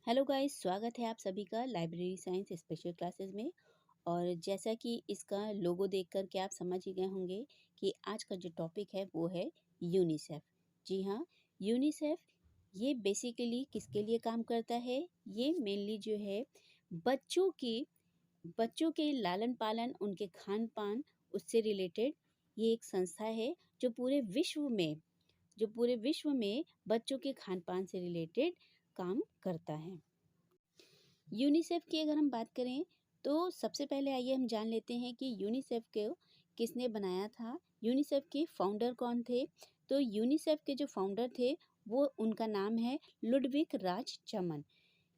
Hello guys, स्वागत है आप सभी का लाइब्रेरी साइंस स्पेशल क्लासेस में। और जैसा कि इसका लोगो देखकर के आप समझ ही गए होंगे कि आज का जो टॉपिक है वो है यूनिसेफ। जी हाँ, यूनिसेफ ये बेसिकली किसके लिए काम करता है? ये मेनली जो है बच्चों के लालन पालन, उनके खान पान, उससे रिलेटेड ये एक संस्था है जो पूरे विश्व में बच्चों के खान पान से रिलेटेड काम करता है। यूनिसेफ की अगर हम बात करें तो सबसे पहले आइए हम जान लेते हैं कि यूनिसेफ को किसने बनाया था। यूनिसेफ के फाउंडर कौन थे? तो यूनिसेफ के जो फाउंडर थे वो उनका नाम है लुडविग राज चमन।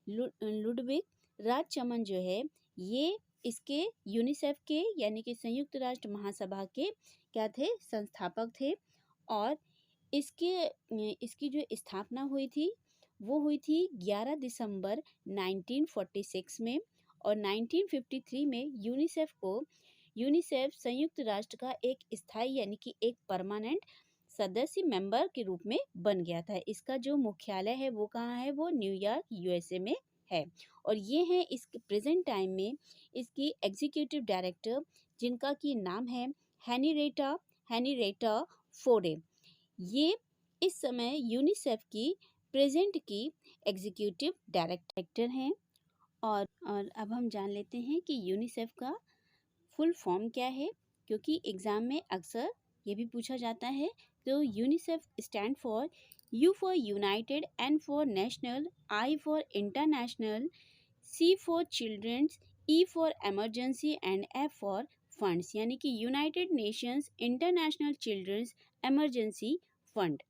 लुडविग राज चमन जो है ये इसके यूनिसेफ के यानी कि संयुक्त राष्ट्र महासभा के क्या थे? संस्थापक थे। और इसकी जो स्थापना हुई थी वो हुई थी 11 दिसंबर 1946 में। और 1953 में यूनिसेफ संयुक्त राष्ट्र का एक स्थायी यानी कि एक परमानेंट सदस्य मेंबर के रूप में बन गया था। इसका जो मुख्यालय है वो कहाँ है? वो न्यूयॉर्क यूएसए में है। और ये है इस प्रेजेंट टाइम में इसकी एग्जीक्यूटिव डायरेक्टर, जिनका की नाम है हैनीरेटा फोरे। ये इस समय यूनिसेफ की प्रेजेंट की एग्जीक्यूटिव डायरेक्टर हैं। और अब हम जान लेते हैं कि यूनिसेफ का फुल फॉर्म क्या है, क्योंकि एग्ज़ाम में अक्सर ये भी पूछा जाता है। तो UNICEF stand for U for United, N for National, I for International, C for Children's, E for Emergency and F for Funds, यानी कि United Nations International Children's Emergency Fund.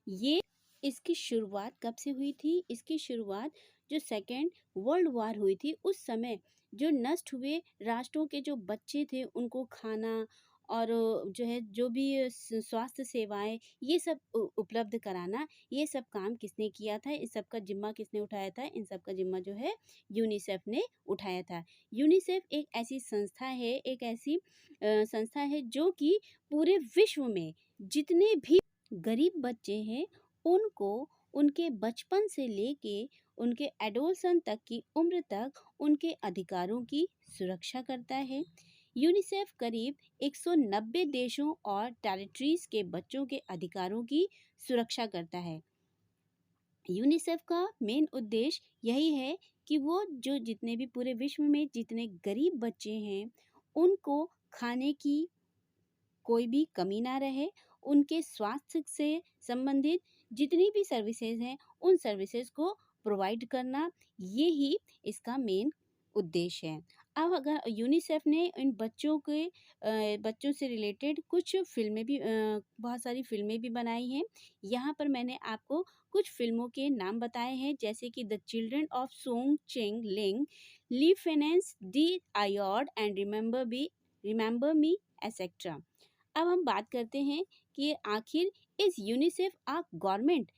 ये इसकी शुरुआत कब से हुई थी? इसकी शुरुआत जो सेकेंड वर्ल्ड वार हुई थी उस समय जो नष्ट हुए राष्ट्रों के जो बच्चे थे उनको खाना और जो है जो भी स्वास्थ्य सेवाएं ये सब उपलब्ध कराना, ये सब काम किसने किया था? इस सब का जिम्मा किसने उठाया था? इन सब का जिम्मा जो है यूनिसेफ ने उठाया था। यूनिसेफ एक ऐसी संस्था है, एक ऐसी संस्था है जो कि पूरे विश्व में जितने भी गरीब बच्चे हैं उनको उनके बचपन से लेके उनके एडोलसन तक की उम्र तक उनके अधिकारों की सुरक्षा करता है। यूनिसेफ करीब 190 देशों और टेरिटरीज के बच्चों के अधिकारों की सुरक्षा करता है। यूनिसेफ का मेन उद्देश्य यही है कि वो जो जितने भी पूरे विश्व में जितने गरीब बच्चे हैं उनको खाने की कोई भी कमी ना रहे, उनके स्वास्थ्य से संबंधित जितनी भी सर्विसेज हैं उन सर्विसेज को प्रोवाइड करना, ये ही इसका मेन उद्देश्य है। अब अगर यूनिसेफ ने इन बच्चों से रिलेटेड कुछ फिल्में भी बहुत सारी फिल्में भी बनाई हैं। यहाँ पर मैंने आपको कुछ फिल्मों के नाम बताए हैं, जैसे कि the children of Song Cheng Ling, ली फेनेंस दी आयॉर्ड एंड रिमेंबर मी एसेट्रा। अब हम बात करते हैं कि आखिर इस यूनिसेफ आ गवर्नमेंट,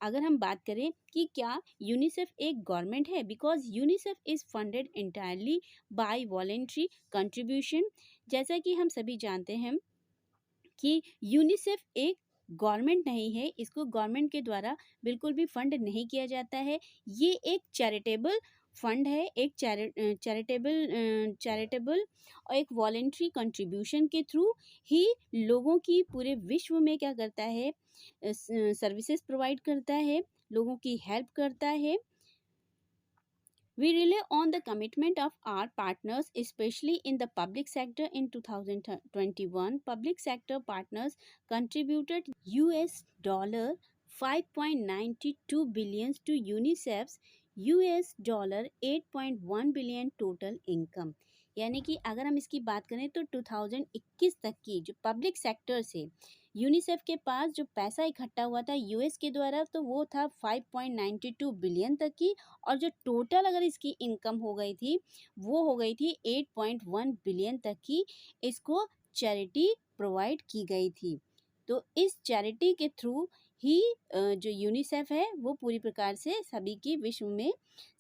अगर हम बात करें कि क्या यूनिसेफ एक गवर्नमेंट है, because UNICEF is funded entirely by voluntary contribution. जैसा कि हम सभी जानते हैं कि यूनिसेफ एक गवर्नमेंट नहीं है, इसको गवर्नमेंट के द्वारा बिल्कुल भी फंड नहीं किया जाता है। ये एक चैरिटेबल फंड है, एक चैरिटेबल और एक वॉलेंट्री कंट्रीब्यूशन के थ्रू ही लोगों की पूरे विश्व में क्या करता है? सर्विसेज प्रोवाइड करता है, लोगों की हेल्प करता है। We rely on the commitment of our partners, especially in the public sector. In 2021, public sector partners contributed US dollar 5.92 billion to UNICEF's US dollar 8.1 billion total income। यानी कि अगर हम इसकी बात करें तो 2021 तक की जो पब्लिक सेक्टर से यूनिसेफ के पास जो पैसा इकट्ठा हुआ था यूएस के द्वारा, तो वो था 5.92 बिलियन तक की। और जो टोटल अगर इसकी इनकम हो गई थी वो हो गई थी 8.1 बिलियन तक की, इसको चैरिटी प्रोवाइड की गई थी। तो इस चैरिटी के थ्रू ही जो यूनिसेफ है वो पूरी प्रकार से सभी की विश्व में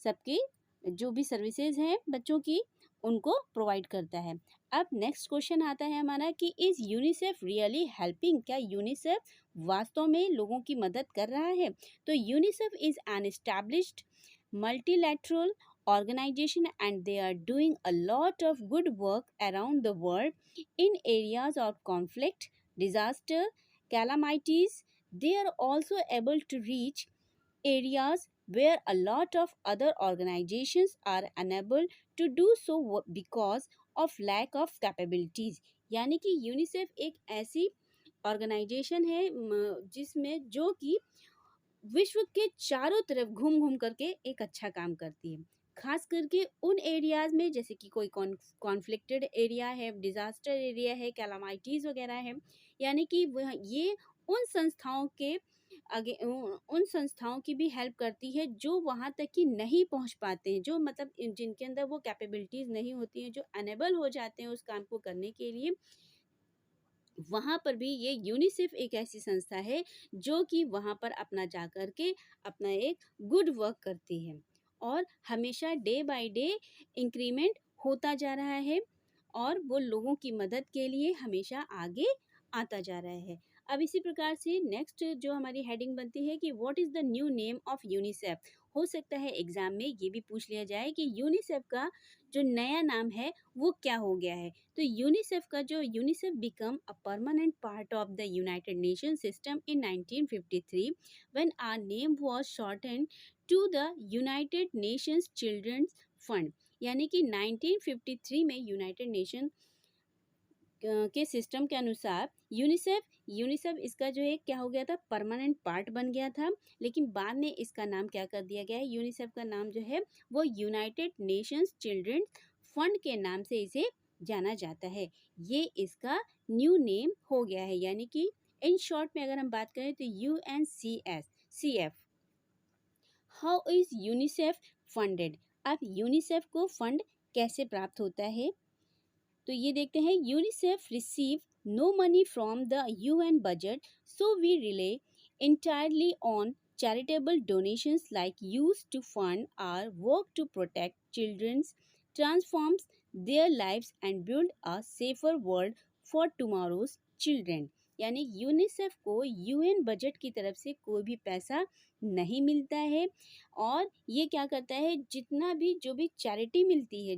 सबकी जो भी सर्विसेज हैं बच्चों की उनको प्रोवाइड करता है। अब नेक्स्ट क्वेश्चन आता है हमारा कि इज यूनिसेफ रियली हेल्पिंग? क्या यूनिसेफ वास्तव में लोगों की मदद कर रहा है? तो UNICEF is an established multilateral organization and they are doing a lot of good work around the world in areas of conflict, disaster, calamities. They are also able to reach areas where a lot of other organizations are unable to do so because of lack of capabilities. यानी कि UNICEF एक ऐसी organisation है जिसमें जो कि विश्व के चारों तरफ घूम घूम करके एक अच्छा काम करती है, खास करके उन एरियाज में जैसे कि कोई कॉन्फ्लिक्टेड एरिया है, डिजास्टर एरिया है, कैलामाइटीज वगैरह है। यानी कि वह ये उन संस्थाओं के आगे उन संस्थाओं की भी हेल्प करती है जो वहाँ तक कि नहीं पहुँच पाते हैं, जो मतलब जिनके अंदर वो कैपेबिलिटीज़ नहीं होती हैं, जो अनेबल हो जाते हैं उस काम को करने के लिए। वहाँ पर भी ये यूनिसेफ एक ऐसी संस्था है जो कि वहाँ पर अपना जा कर के अपना एक गुड वर्क करती है और हमेशा डे बाय डे इंक्रीमेंट होता जा रहा है और वो लोगों की मदद के लिए हमेशा आगे आता जा रहा है। अब इसी प्रकार से नेक्स्ट जो हमारी हेडिंग बनती है कि what is the new name of UNICEF. हो सकता है एग्जाम में ये भी पूछ लिया जाए कि यूनिसेफ का जो नया नाम है वो क्या हो गया है। तो यूनिसेफ का जो UNICEF become a permanent part of the United Nation system in 1953 when our name was shortened to the United Nations Children's Fund. यानी कि 1953 में यूनाइटेड नेशन के सिस्टम के अनुसार यूनिसेफ इसका जो है क्या हो गया था, परमानेंट पार्ट बन गया था। लेकिन बाद में इसका नाम क्या कर दिया गया है, यूनिसेफ का नाम जो है वो यूनाइटेड नेशंस चिल्ड्रंस फंड के नाम से इसे जाना जाता है। ये इसका न्यू नेम हो गया है। यानी कि इन शॉर्ट में अगर हम बात करें तो UNCF। How is UNICEF funded. अब यूनिसेफ को फंड कैसे प्राप्त होता है तो ये देखते हैं। UNICEF receive no money from the UN budget, so we rely entirely on charitable donations like used to fund our work to protect children's, transforms their lives and build a safer world for tomorrow's children। यानी UNICEF को UN budget की तरफ से कोई भी पैसा नहीं मिलता है और ये क्या करता है, जितना भी जो भी चैरिटी मिलती है,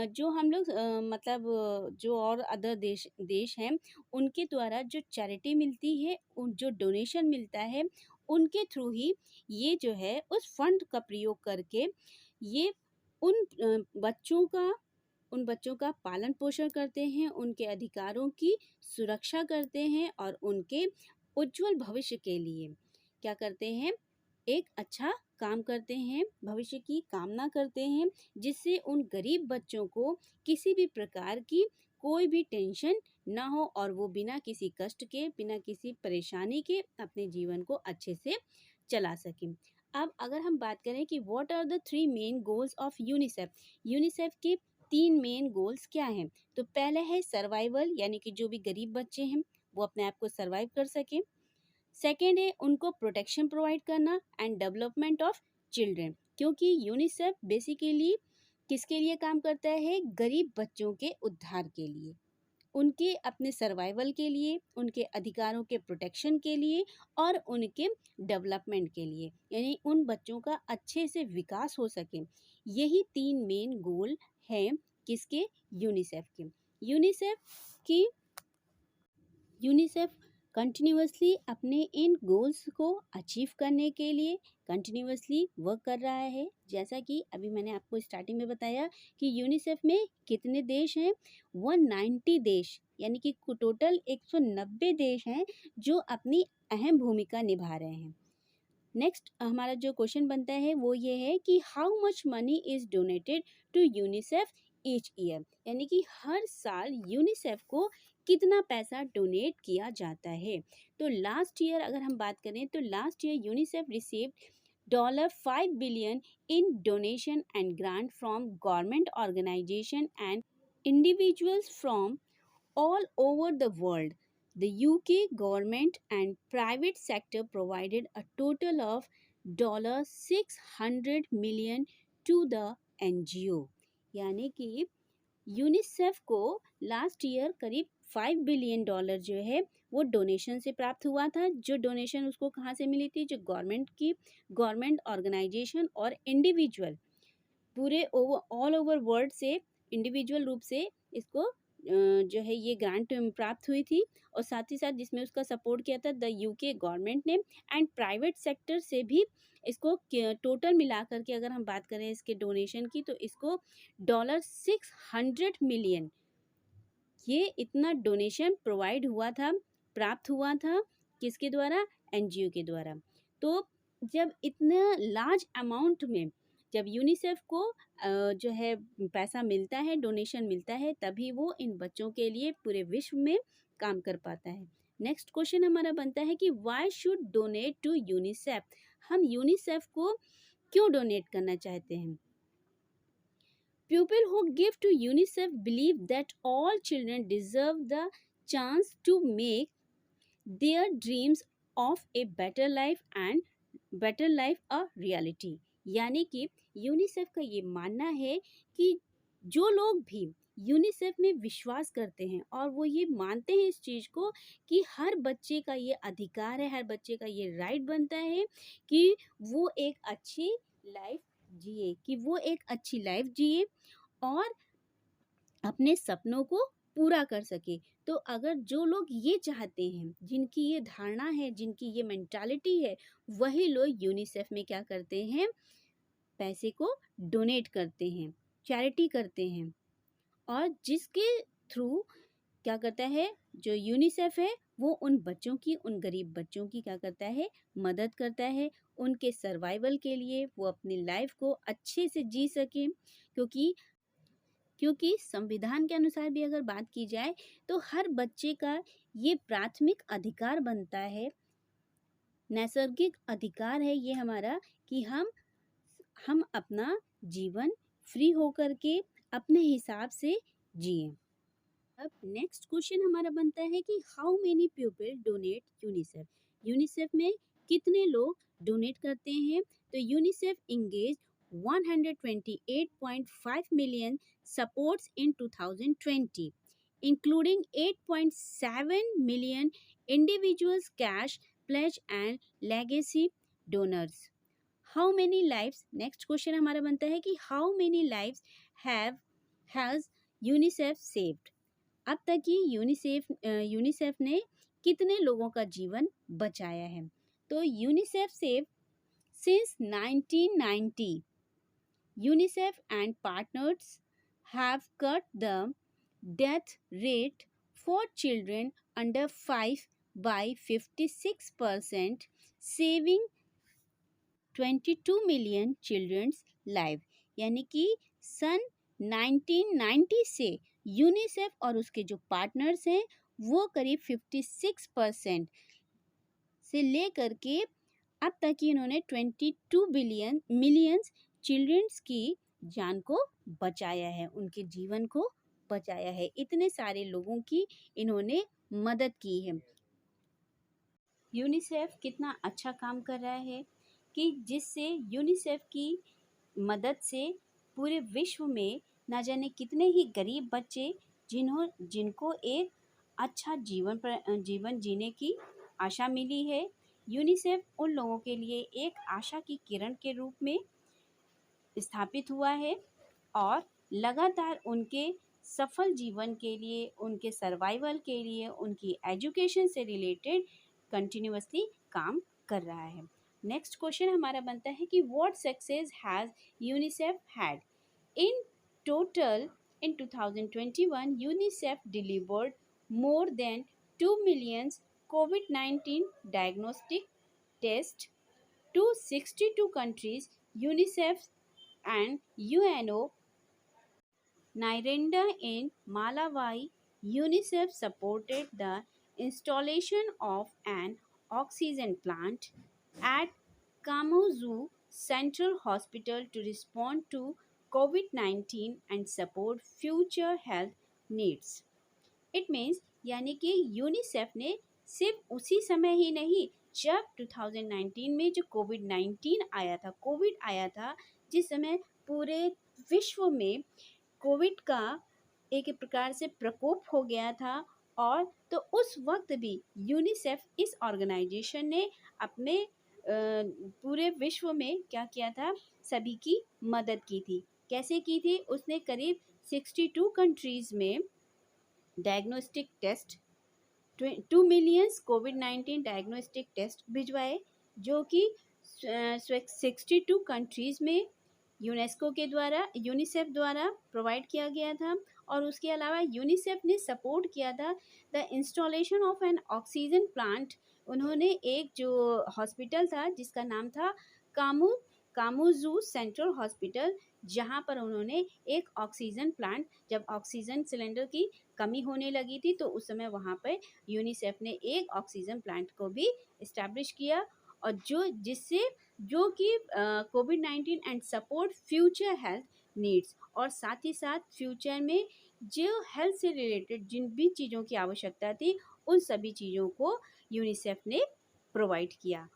जो हम लोग मतलब जो और अदर देश हैं उनके द्वारा जो चैरिटी मिलती है, उन जो डोनेशन मिलता है उनके थ्रू ही ये जो है उस फंड का प्रयोग करके ये उन बच्चों का पालन पोषण करते हैं, उनके अधिकारों की सुरक्षा करते हैं और उनके उज्जवल भविष्य के लिए क्या करते हैं, एक अच्छा काम करते हैं, भविष्य की कामना करते हैं, जिससे उन गरीब बच्चों को किसी भी प्रकार की कोई भी टेंशन ना हो और वो बिना किसी कष्ट के, बिना किसी परेशानी के अपने जीवन को अच्छे से चला सकें। अब अगर हम बात करें कि what are the 3 main goals of UNICEF. UNICEF के 3 मेन गोल्स क्या हैं? तो पहला है सर्वाइवल, यानी कि जो भी गरीब बच्चे हैं वो अपने आप को सर्वाइव कर सकें। सेकेंड है उनको प्रोटेक्शन प्रोवाइड करना एंड डेवलपमेंट ऑफ चिल्ड्रन, क्योंकि यूनिसेफ बेसिकली किसके लिए काम करता है, गरीब बच्चों के उद्धार के लिए, उनके अपने सर्वाइवल के लिए, उनके अधिकारों के प्रोटेक्शन के लिए और उनके डेवलपमेंट के लिए, यानी उन बच्चों का अच्छे से विकास हो सके। यही 3 मेन गोल हैं किसके, यूनिसेफ के। यूनिसेफ कंटिन्यूअसली अपने इन गोल्स को अचीव करने के लिए कंटिन्यूअसली वर्क कर रहा है। जैसा कि अभी मैंने आपको स्टार्टिंग में बताया कि यूनिसेफ में कितने देश हैं, 190 देश, यानी कि टोटल 190 देश हैं जो अपनी अहम भूमिका निभा रहे हैं। नेक्स्ट हमारा जो क्वेश्चन बनता है वो ये है कि how much money is donated to UNICEF each year, यानी कि हर साल यूनिसेफ को कितना पैसा डोनेट किया जाता है। तो लास्ट ईयर अगर हम बात करें तो last year UNICEF received $5 billion in donation and grant from government organisation and individuals from all over the world. The UK government and private sector provided a total of $600 million to the NGO। यानी कि UNICEF को last year करीब $5 billion जो है वो donation से प्राप्त हुआ था। जो डोनेशन उसको कहाँ से मिली थी? जो गवर्नमेंट ऑर्गेनाइजेशन और इंडिविजुअल पूरे ऑल ओवर वर्ल्ड से इंडिविजुअल रूप से इसको जो है ये ग्रांट प्राप्त हुई थी। और साथ ही साथ जिसमें उसका सपोर्ट किया था द यूके गवर्नमेंट ने, एंड प्राइवेट सेक्टर से भी इसको टोटल मिला करके अगर हम बात करें इसके डोनेशन की, तो इसको $600 मिलियन ये इतना डोनेशन प्रोवाइड हुआ था, प्राप्त हुआ था। किसके द्वारा? एनजीओ के द्वारा। तो जब इतना लार्ज अमाउंट में जब यूनिसेफ को जो है पैसा मिलता है, डोनेशन मिलता है, तभी वो इन बच्चों के लिए पूरे विश्व में काम कर पाता है। नेक्स्ट क्वेश्चन हमारा बनता है कि why should donate to UNICEF? हम यूनिसेफ को क्यों डोनेट करना चाहते हैं? People who give to UNICEF believe that all children deserve the chance to make their dreams of a better life a reality। यानी कि यूनिसेफ का ये मानना है कि जो लोग भी यूनिसेफ में विश्वास करते हैं और वो ये मानते हैं इस चीज़ को कि हर बच्चे का ये अधिकार है, हर बच्चे का ये राइट बनता है कि वो एक अच्छी लाइफ जिए और अपने सपनों को पूरा कर सके। तो अगर जो लोग ये चाहते हैं, जिनकी ये धारणा है, जिनकी ये मेंटालिटी है, वही लोग यूनिसेफ में क्या करते हैं? पैसे को डोनेट करते हैं, चैरिटी करते हैं, और जिसके थ्रू क्या करता है? जो यूनिसेफ है वो उन बच्चों की, उन गरीब बच्चों की क्या करता है? मदद करता है। उनके सर्वाइवल के लिए वो अपनी लाइफ को अच्छे से जी सकें, क्योंकि संविधान के अनुसार भी अगर बात की जाए तो हर बच्चे का ये प्राथमिक अधिकार बनता है, नैसर्गिक अधिकार है ये हमारा, कि हम अपना जीवन फ्री होकर के अपने हिसाब से जिए। अब नेक्स्ट क्वेश्चन हमारा बनता है कि how many people donate UNICEF? UNICEF में कितने लोग डोनेट करते हैं? तो UNICEF engage 128.5 million supports in 2020, including 8.7 million individuals cash pledge and legacy donors। How many lives? Next question हमारा बनता है कि how many lives has UNICEF saved? अब तक ये यूनिसेफ ने कितने लोगों का जीवन बचाया है? तो UNICEF save since 1990 UNICEF and partners have cut the death rate for children under 5 by 56%, saving 22 million children's life। यानी कि सन 1990 से यूनिसेफ और उसके जो पार्टनर्स हैं वो करीब 56% से लेकर के अब तक ही इन्होंने 22 मिलियंस चिल्ड्रंस की जान को बचाया है, उनके जीवन को बचाया है। इतने सारे लोगों की इन्होंने मदद की है। यूनिसेफ कितना अच्छा काम कर रहा है कि जिससे यूनिसेफ की मदद से पूरे विश्व में ना जाने कितने ही गरीब बच्चे जिनको एक अच्छा जीवन जीने की आशा मिली है। यूनिसेफ उन लोगों के लिए एक आशा की किरण के रूप में स्थापित हुआ है और लगातार उनके सफल जीवन के लिए, उनके सर्वाइवल के लिए, उनकी एजुकेशन से रिलेटेड कंटिन्यूअसली काम कर रहा है। नेक्स्ट क्वेश्चन हमारा बनता है कि what success has UNICEF had? In total in 2021 UNICEF delivered more than 2 million COVID-19 diagnostic tests to 62 countries. UNICEF and UNO Nirenda in Malawi, UNICEF supported the installation of an oxygen plant at Kamuzu Central Hospital to respond to COVID-19 and support future health needs। It means यानी कि UNICEF ने सिर्फ उसी समय ही नहीं, जब 2019 में जो कोविड आया था, जिस समय पूरे विश्व में कोविड का एक प्रकार से प्रकोप हो गया था और तो उस वक्त भी यूनिसेफ इस ऑर्गेनाइजेशन ने अपने पूरे विश्व में क्या किया था, सभी की मदद की थी। कैसे की थी? उसने करीब 62 कंट्रीज में डायग्नोस्टिक टेस्ट 2 मिलियंस कोविड-19 डायग्नोस्टिक टेस्ट भिजवाए, जो कि 62 कंट्रीज में यूनिसेफ द्वारा प्रोवाइड किया गया था। और उसके अलावा यूनिसेफ ने सपोर्ट किया था the installation of N oxygen plant. उन्होंने एक जो हॉस्पिटल था जिसका नाम था कामू कामुजू सेंट्रल हॉस्पिटल, जहां पर उन्होंने एक ऑक्सीजन प्लांट, जब ऑक्सीजन सिलेंडर की कमी होने लगी थी तो उस समय वहां पर यूनिसेफ ने एक ऑक्सीजन प्लांट को भी इस्टेब्लिश किया, और जो कि कोविड-19 and support future health needs, और साथ ही साथ फ्यूचर में जो हेल्थ से रिलेटेड जिन भी चीज़ों की आवश्यकता थी उन सभी चीज़ों को यूनिसेफ ने प्रोवाइड किया।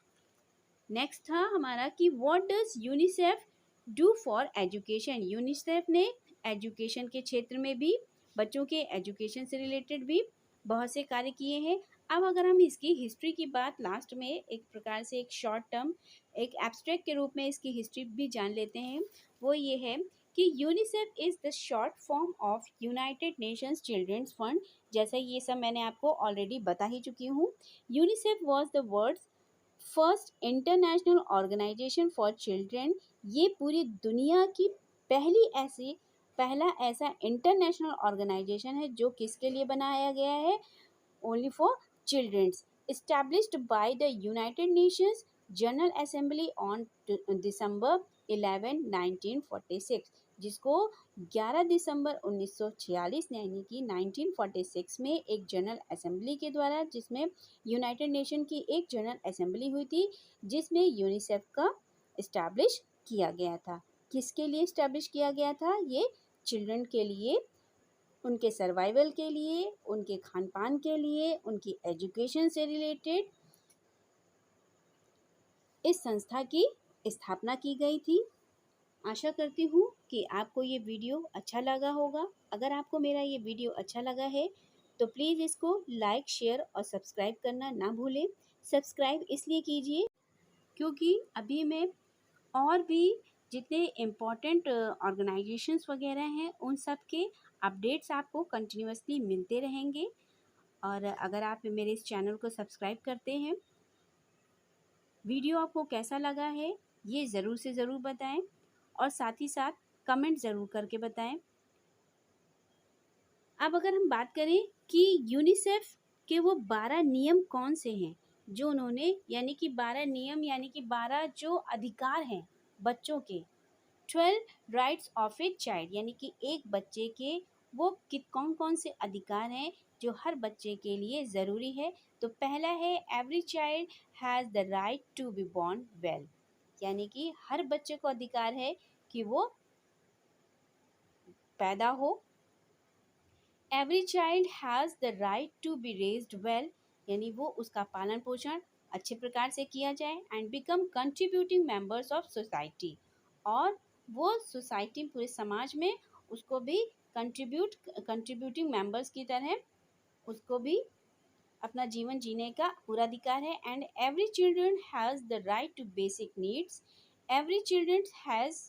नेक्स्ट था हमारा कि what does UNICEF do for education. UNICEF ने एजुकेशन के क्षेत्र में भी, बच्चों के एजुकेशन से रिलेटेड भी बहुत से कार्य किए हैं। अब अगर हम इसकी हिस्ट्री की बात लास्ट में एक प्रकार से एक शॉर्ट टर्म, एक एब्स्ट्रैक्ट के रूप में इसकी हिस्ट्री भी जान लेते हैं, वो ये है कि UNICEF is the short form of United Nations Children's Fund. जैसे ये सब मैंने आपको ऑलरेडी बता ही चुकी हूँ। UNICEF was the world's first international organisation for children. ये पूरी दुनिया की पहला ऐसा इंटरनेशनल ऑर्गेनाइजेशन है जो किसके लिए बनाया गया है? Only for children's. Established by the United Nations General Assembly on December 11 1946, जिसको 11 दिसंबर 1946 यानी कि 1946 में एक जनरल असेंबली के द्वारा, जिसमें यूनाइटेड नेशन की एक जनरल असेंबली हुई थी, जिसमें यूनिसेफ का इस्टेब्लिश किया गया था। किसके लिए इस्टेब्लिश किया गया था? ये चिल्ड्रन के लिए, उनके सर्वाइवल के लिए, उनके खान पान के लिए, उनकी एजुकेशन से रिलेटेड इस संस्था की स्थापना की गई थी। आशा करती हूँ कि आपको ये वीडियो अच्छा लगा होगा। अगर आपको मेरा ये वीडियो अच्छा लगा है तो प्लीज़ इसको लाइक, शेयर और सब्सक्राइब करना ना भूलें। सब्सक्राइब इसलिए कीजिए क्योंकि अभी मैं और भी जितने इम्पोर्टेंट ऑर्गेनाइजेशंस वगैरह हैं उन सब के अपडेट्स आपको कंटिन्यूअसली मिलते रहेंगे। और अगर आप मेरे इस चैनल को सब्सक्राइब करते हैं, वीडियो आपको कैसा लगा है ये ज़रूर से ज़रूर बताएं, और साथ ही साथ कमेंट ज़रूर करके बताएं। अब अगर हम बात करें कि यूनिसेफ के वो 12 नियम कौन से हैं जो उन्होंने, यानी कि 12 नियम यानी कि 12 जो अधिकार हैं बच्चों के, 12 राइट्स ऑफ ए चाइल्ड, यानी कि एक बच्चे के वो कौन कौन से अधिकार हैं जो हर बच्चे के लिए ज़रूरी है। तो पहला है every child has the right to be born well, यानी कि हर बच्चे को अधिकार है कि वो पैदा हो। Every child has the right to be raised well, यानी वो उसका पालन पोषण अच्छे प्रकार से किया जाए। And become contributing members of society, और वो सोसाइटी, पूरे समाज में उसको भी कंट्रीब्यूटिंग मेंबर्स की तरह उसको भी अपना जीवन जीने का पूरा अधिकार है। And every children has the right to basic needs, every children has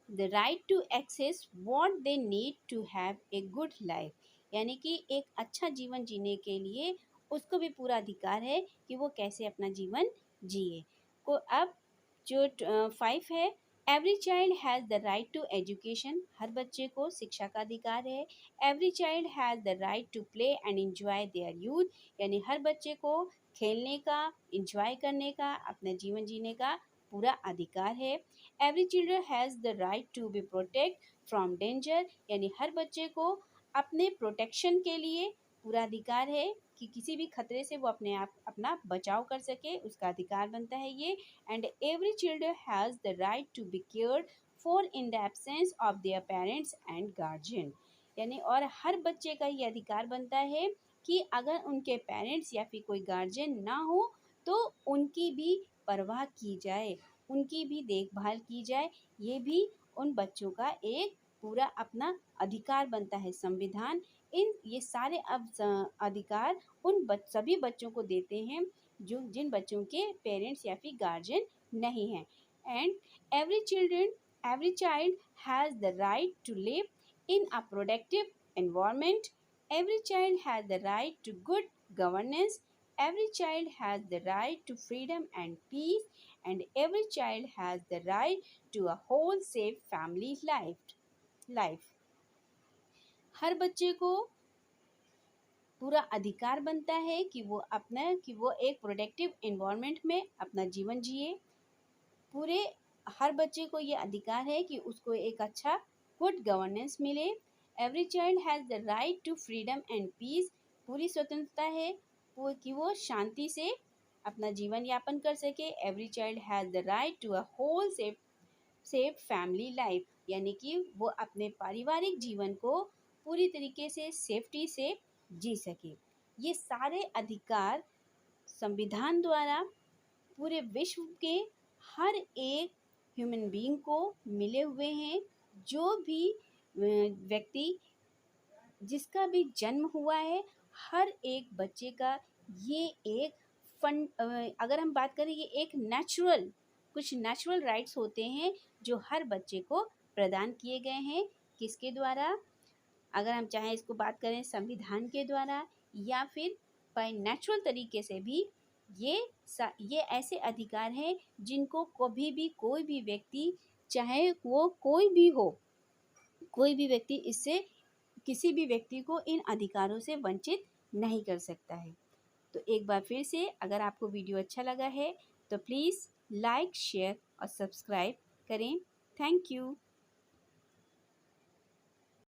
the right to access what they need to have a good life, यानी कि एक अच्छा जीवन जीने के लिए उसको भी पूरा अधिकार है कि वो कैसे अपना जीवन जिए। को अब जो 5 है, every child has the right to education, हर बच्चे को शिक्षा का अधिकार है। Every child has the right to play and enjoy their youth, यानी हर बच्चे को खेलने का, इंजॉय करने का, अपना जीवन जीने का पूरा अधिकार है। Every children has the right to be protect from danger, यानी हर बच्चे को अपने प्रोटेक्शन के लिए पूरा अधिकार है कि किसी भी खतरे से वो अपने आप अपना बचाव कर सके, उसका अधिकार बनता है ये। And every children has the right to be cared for in the absence of their parents and guardian, यानी और हर बच्चे का ये अधिकार बनता है कि अगर उनके पेरेंट्स या फिर कोई गार्जियन ना हो तो उनकी भी परवाह की जाए, उनकी भी देखभाल की जाए। ये भी उन बच्चों का एक पूरा अपना अधिकार बनता है। संविधान ये सारे अब अधिकार सभी बच्चों को देते हैं जो जिन बच्चों के पेरेंट्स या फिर गार्जियन नहीं हैं। And every child has the right to live in a productive environment. Every child has the right to good governance. Every child has the right to freedom and peace. And every child has the right to a whole safe family life. हर बच्चे को पूरा अधिकार बनता है कि वो एक productive environment में अपना जीवन जिए। पूरे हर बच्चे को ये अधिकार है कि उसको एक अच्छा गुड गवर्नेंस मिले। Every child has the right to freedom and peace. पूरी स्वतंत्रता है कि वो शांति से अपना जीवन यापन कर सके। Every child has the right to a whole safe family life, यानी कि वो अपने पारिवारिक जीवन को पूरी तरीके से सेफ्टी से जी सके। ये सारे अधिकार संविधान द्वारा पूरे विश्व के हर एक ह्यूमन बीइंग को मिले हुए हैं। जो भी व्यक्ति जिसका भी जन्म हुआ है, हर एक बच्चे का ये एक अगर हम बात करें, ये एक कुछ नेचुरल राइट्स होते हैं जो हर बच्चे को प्रदान किए गए हैं। किसके द्वारा? अगर हम चाहें इसको बात करें संविधान के द्वारा या फिर बाय नेचुरल तरीके से भी ये ऐसे अधिकार हैं जिनको कभी भी कोई भी व्यक्ति, चाहे वो कोई भी हो, कोई भी व्यक्ति इससे किसी भी व्यक्ति को इन अधिकारों से वंचित नहीं कर सकता है। तो एक बार फिर से, अगर आपको वीडियो अच्छा लगा है तो प्लीज़ लाइक, शेयर और सब्सक्राइब करें। Thank you.